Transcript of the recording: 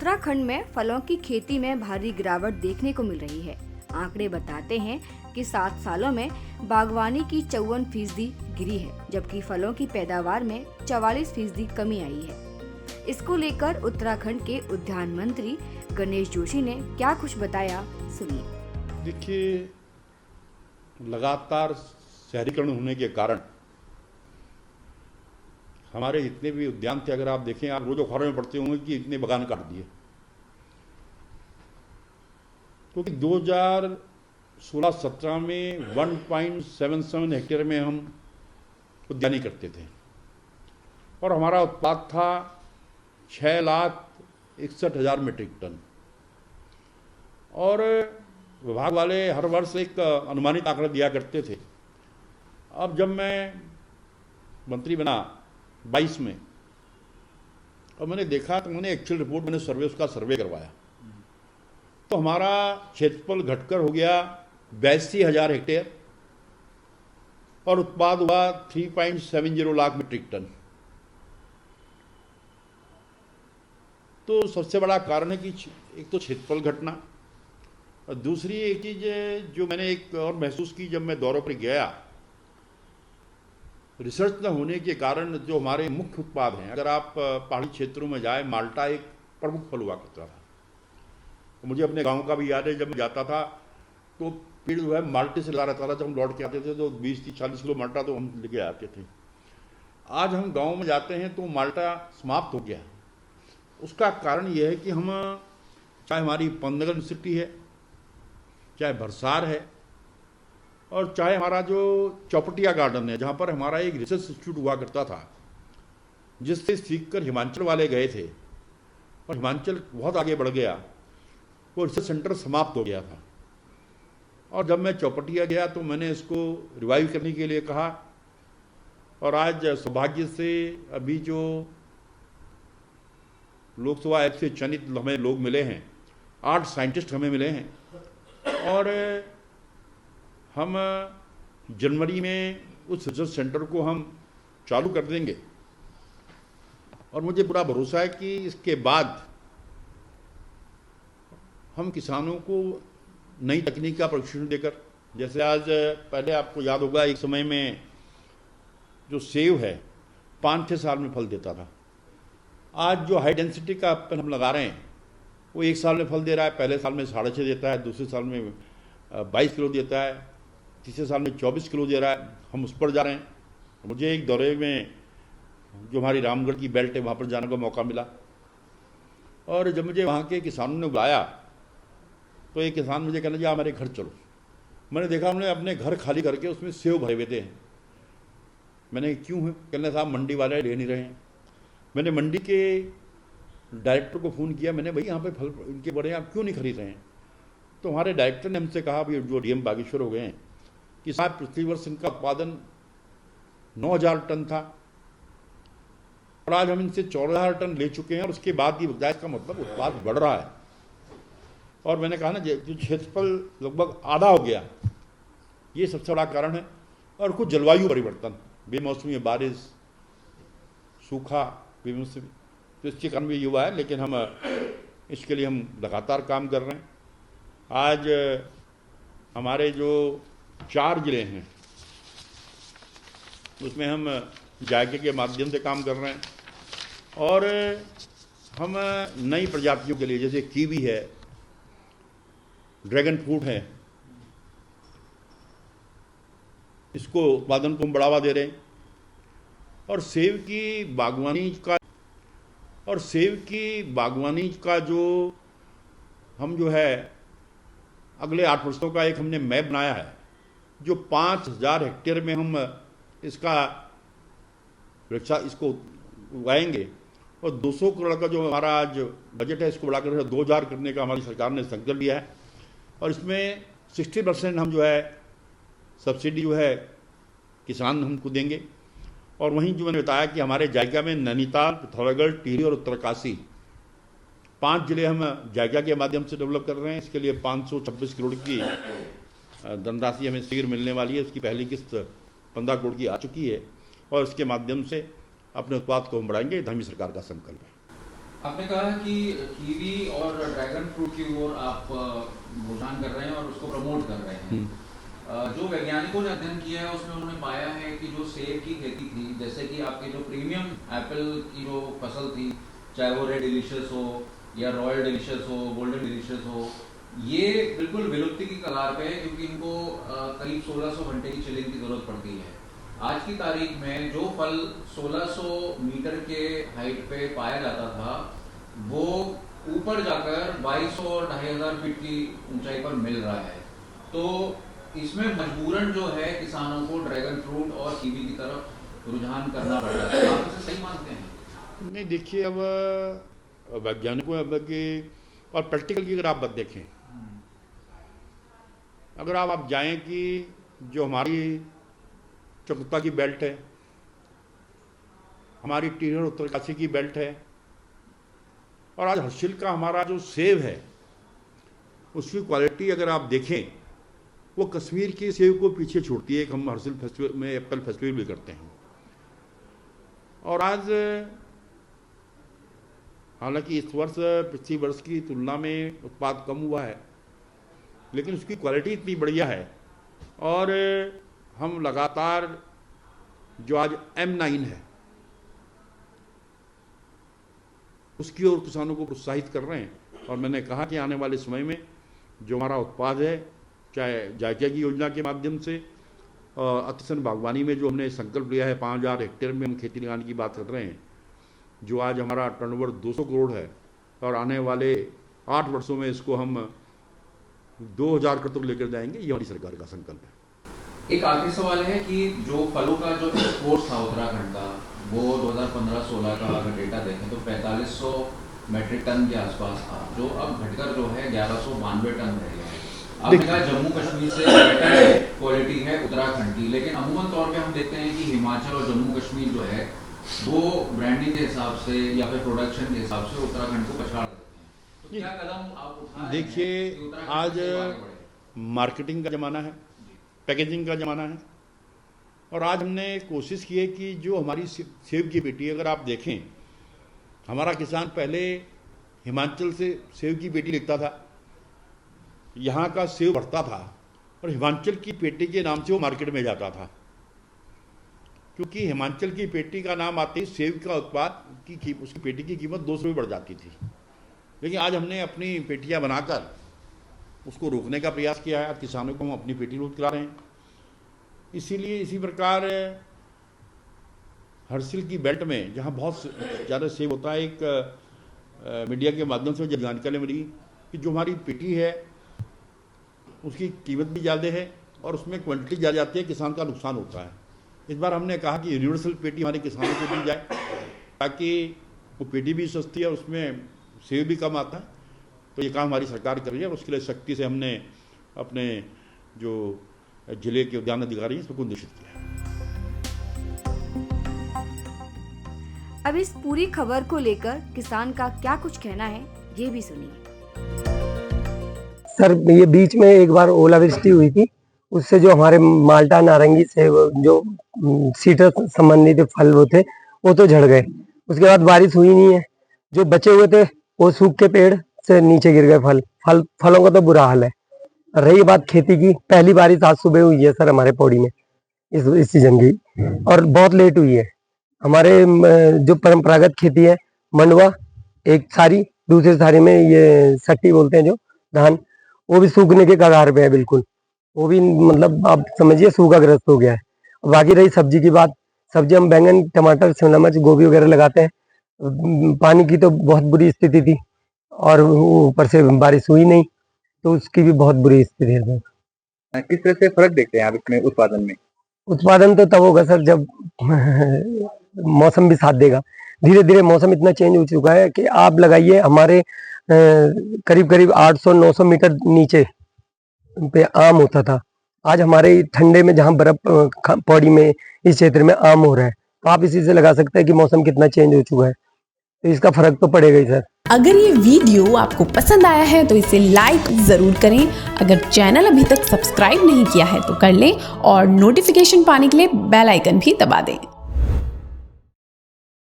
उत्तराखंड में फलों की खेती में भारी गिरावट देखने को मिल रही है। आंकड़े बताते हैं कि 7 सालों में बागवानी की 54% गिरी है, जबकि फलों की पैदावार में 44% कमी आई है। इसको लेकर उत्तराखंड के उद्यान मंत्री गणेश जोशी ने क्या कुछ बताया, सुनिए। देखिए, लगातार शहरीकरण होने के कारण हमारे जितने भी उद्यान थे, अगर आप देखें, आप रोज अखबारों में पढ़ते होंगे कि इतने बागान काट दिए। क्योंकि 2016-17 में 1.77 हेक्टेयर में हम उद्यानी करते थे और हमारा उत्पाद था 6,61,000 मीट्रिक टन। और विभाग वाले हर वर्ष एक अनुमानित आंकड़ा दिया करते थे। अब जब मैं मंत्री बना 22 में और मैंने देखा तो मैंने एक्चुअल रिपोर्ट, मैंने उसका सर्वे करवाया तो हमारा क्षेत्रफल घटकर हो गया 82,000 हेक्टेयर और उत्पाद हुआ 3.70 लाख मीट्रिक टन। तो सबसे बड़ा कारण है कि एक तो क्षेत्रफल घटना, और दूसरी एक चीज जो मैंने एक और महसूस की जब मैं दौरों पर गया, रिसर्च न होने के कारण जो हमारे मुख्य उत्पाद हैं, अगर आप पहाड़ी क्षेत्रों में जाए, माल्टा एक प्रमुख फल हुआ करता था। मुझे अपने गांव का भी याद है, जब मैं जाता था तो पेड़ जो है माल्टे से ला रहता था। जब हम लौट के आते थे तो 20-40 किलो माल्टा तो हम लेके आते थे। आज हम गाँव में जाते हैं तो माल्टा समाप्त हो गया। उसका कारण यह है कि हम, चाहे हमारी पंतनगर यूनिवर्सिटी है, चाहे भरसार है, और चाहे हमारा जो चौपटिया गार्डन है, जहाँ पर हमारा एक रिसर्च इंस्टीट्यूट हुआ करता था, जिससे सीखकर हिमाचल वाले गए थे और हिमाचल बहुत आगे बढ़ गया, वो रिसर्च सेंटर समाप्त हो गया था। और जब मैं चौपटिया गया तो मैंने इसको रिवाइव करने के लिए कहा, और आज सौभाग्य से अभी जो लोकसभा ऐप से चयनित हमें लोग मिले हैं, 8 साइंटिस्ट हमें मिले हैं, और हम जनवरी में उस रिसर्च सेंटर को हम चालू कर देंगे। और मुझे पूरा भरोसा है कि इसके बाद हम किसानों को नई तकनीक का प्रशिक्षण देकर, जैसे आज पहले आपको याद होगा एक समय में जो सेब है 5-6 साल में फल देता था। आज जो हाई डेंसिटी का पेन हम लगा रहे हैं वो 1 साल में फल दे रहा है। पहले साल में 6.5 देता है, दूसरे साल में 22 किलो देता है, तीसरे साल में 24 किलो दे रहा है। हम उस पर जा रहे हैं। मुझे एक दौरे में जो हमारी रामगढ़ की बेल्ट है वहाँ पर जाने का मौका मिला, और जब मुझे वहाँ के किसानों ने बुलाया तो एक किसान मुझे कहना, जी आप मेरे घर चलो। मैंने देखा उन्होंने अपने घर खाली करके उसमें सेब भरे हुए थे। मैंने क्यों है? कहने, साहब मंडी वाले ले नहीं रहे हैं। मैंने मंडी के डायरेक्टर को फ़ोन किया, मैंने, भाई यहाँ पे फल इनके बड़े हैं, आप क्यों नहीं खरीद रहे हैं? तो हमारे डायरेक्टर ने हमसे कहा, भाई जो डीएम बागेश्वर हो गए हैं, कि साहब पिछले वर्ष इनका उत्पादन 9,000 टन था और आज हम इनसे 14,000 टन ले चुके हैं, और उसके बाद की बजाय इसका मतलब उत्पाद बढ़ रहा है। और मैंने कहा ना, जो क्षेत्रफल लगभग आधा हो गया, ये सबसे बड़ा कारण है। और कुछ जलवायु परिवर्तन, बेमौसमी बारिश, सूखा, बेमौसमी, तो इसके कारण भी युवा है। लेकिन हम इसके लिए हम लगातार काम कर रहे हैं। आज हमारे जो 4 जिले हैं उसमें हम जायके के माध्यम से काम कर रहे हैं, और हम नई प्रजातियों के लिए, जैसे कीवी है, ड्रैगन फ्रूट है, इसको उत्पादन को हम बढ़ावा दे रहे हैं। और सेब की बागवानी का जो हम जो है अगले 8 वर्षों का एक हमने मैप बनाया है, जो 5,000 हेक्टेयर में हम इसको उगाएंगे, और 200 करोड़ का जो हमारा आज बजट है इसको बढ़ाकर 2,000 करने का हमारी सरकार ने संकल्प लिया है। और इसमें 60% हम जो है सब्सिडी जो है किसान हमको देंगे। और वहीं जो मैंने बताया कि हमारे जायका में नैनीताल, पिथौरागढ़, टिहरी और उत्तरकाशी 5 जिले हम जायका के माध्यम से डेवलप कर रहे हैं। इसके लिए 526 करोड़ की धनराशि हमें शीघ्र मिलने वाली है। उसकी पहली किस्त 15 करोड़ की आ चुकी है, और इसके माध्यम से अपने उत्पाद को हम बढ़ाएंगे। धर्मी सरकार का संकल्प है। आपने कहा कि कीवी और ड्रैगन फ्रूट की ओर आप रुझान कर रहे हैं और उसको प्रमोट कर रहे हैं। जो वैज्ञानिकों ने अध्ययन किया है उसमें उन्होंने पाया है कि जो सेब की खेती थी, जैसे कि आपके जो प्रीमियम एप्पल की जो फसल थी, चाहे वो रेड डिलीशियस हो या रॉयल डिलीशियस हो, गोल्डन डिलीशियस हो, ये बिल्कुल विलुप्ति की कगार पे है, क्योंकि इनको करीब 1600 घंटे की चिलिंग की जरूरत पड़ती है। आज की तारीख में जो फल 1600 मीटर के हाइट पे पाया जाता था, वो ऊपर जाकर 2200 और 2500 फीट की ऊंचाई पर मिल रहा है। तो इसमें मजबूरन जो है किसानों को ड्रैगन फ्रूट और कीवी की तरफ रुझान करना पड़ रहा है। आप इसे सही मानते हैं? नहीं, देखिए, अब वैज्ञानिकों अब की और प्रैक्टिकल की अगर आप बात देखें, अगर आप जाएं कि जो हमारी चकुत्ता की बेल्ट है, हमारी टीहर उत्तरकाशी की बेल्ट है, और आज हर्षिल का हमारा जो सेब है उसकी क्वालिटी अगर आप देखें, वो कश्मीर के सेब को पीछे छोड़ती है। हम हर्षिल फेस्टिवल में एप्पल फेस्टिवल भी करते हैं, और आज हालांकि इस वर्ष पिछले वर्ष की तुलना में उत्पाद कम हुआ है, लेकिन उसकी क्वालिटी इतनी बढ़िया है। और हम लगातार जो आज M9 है उसकी ओर किसानों को प्रोत्साहित कर रहे हैं। और मैंने कहा कि आने वाले समय में जो हमारा उत्पाद है, चाहे जायका की योजना के माध्यम से, अतिसन बागवानी में जो हमने संकल्प लिया है, 5000 हेक्टेयर में हम खेती लगाने की बात कर रहे हैं, जो आज हमारा टर्नओवर 200 करोड़ है, और आने वाले 8 वर्षों में इसको हम 2000 करोड़ तक लेकर जाएंगे। ये हमारी सरकार का संकल्प है। एक आखिरी सवाल है कि जो फलों का जो एक्सपोर्ट था उत्तराखंड का, वो 2015-16 का अगर डेटा देखें तो 4500 मेट्रिक टन के आसपास था, जो अब घटकर जो है 1192 टन रह गया है। आपने कहा जम्मू कश्मीर से बेटर क्वालिटी है उत्तराखंड की, लेकिन अमूमन तौर पे हम देखते हैं कि हिमाचल और जम्मू कश्मीर जो है वो ब्रांडिंग के हिसाब से या फिर प्रोडक्शन के हिसाब से उत्तराखंड को पछाड़ देते हैं। तो क्या कदम आप उठा रहे हैं? देखिए, आज मार्केटिंग का ज़माना है, पैकेजिंग का ज़माना है, और आज हमने कोशिश की है कि जो हमारी सेब की पेटी, अगर आप देखें, हमारा किसान पहले हिमाचल से सेब की पेटी लिखता था, यहाँ का सेब बढ़ता था, और हिमाचल की पेटी के नाम से वो मार्केट में जाता था, क्योंकि हिमाचल की पेटी का नाम आते ही सेब का उत्पाद की उसकी पेटी की कीमत 200 रुपये बढ़ जाती थी। लेकिन आज हमने अपनी पेटियाँ बनाकर उसको रोकने का प्रयास किया है। आज किसानों को हम अपनी पेटी रोक करा रहे हैं। इसीलिए इसी प्रकार हर्षिल की बेल्ट में जहाँ बहुत ज़्यादा सेब होता है, एक मीडिया के माध्यम से जानकारी मिली कि जो हमारी पेटी है उसकी कीमत भी ज़्यादा है और उसमें क्वांटिटी ज़्यादा जाती है, किसान का नुकसान होता है। इस बार हमने कहा कि यूनिवर्सल पेटी हमारे किसानों को दी जाए, ताकि वो पेटी भी सस्ती है और उसमें सेब भी कम आता है। तो ये काम हमारी सरकार कर रही है, और उसके लिए सख्ती से हमने अपने जो जिले के उद्यान अधिकारी हैं सबको निश्चित किया है। अब इस पूरी खबर को लेकर किसान का क्या कुछ कहना है, ये भी सुनिए। सर, ये बीच में एक बार ओलावृष्टि हुई थी, उससे जो हमारे माल्टा, नारंगी से जो सीट्रस संबंधित फल वो थे वो तो झड़ गए। उसके बाद बारिश हुई नहीं है, जो बचे हुए थे वो सूख के पेड़ से नीचे गिर गए। फलों का तो बुरा हाल है। रही बात खेती की, पहली बारिश आज सुबह हुई है सर हमारे पौड़ी में इस सीजन की, और बहुत लेट हुई है। हमारे जो परंपरागत खेती है, मंडवा एक सारी, दूसरी सारी में ये सट्टी बोलते हैं जो धान, वो भी सूखने के कगार पे है बिल्कुल। वो भी मतलब आप समझिए सूखाग्रस्त हो गया है। बाकी रही सब्जी की बात, सब्जी हम बैंगन, टमाटर, शिमला मिर्च, गोभी वगैरह लगाते हैं। पानी की तो बहुत बुरी स्थिति थी, और ऊपर से बारिश हुई नहीं, तो उसकी भी बहुत बुरी स्थिति है। किस तरह से फर्क देखते हैं आप इसमें उत्पादन में? उत्पादन तो तब होगा सर जब मौसम भी साथ देगा। धीरे धीरे मौसम इतना चेंज हो चुका है कि आप लगाइए, हमारे करीब करीब 800-900 मीटर नीचे पे आम होता था। आज हमारे ठंडे में जहाँ बर्फ पौड़ी में इस क्षेत्र में आम हो रहा है, तो आप इसी से लगा सकते हैं कि मौसम कितना चेंज हो चुका है। तो इसका फर्क तो पड़ेगा ही सर। अगर ये वीडियो आपको पसंद आया है तो इसे लाइक जरूर करें। अगर चैनल अभी तक सब्सक्राइब नहीं किया है तो कर लें, और नोटिफिकेशन पाने के लिए बेल आइकन भी दबा दें।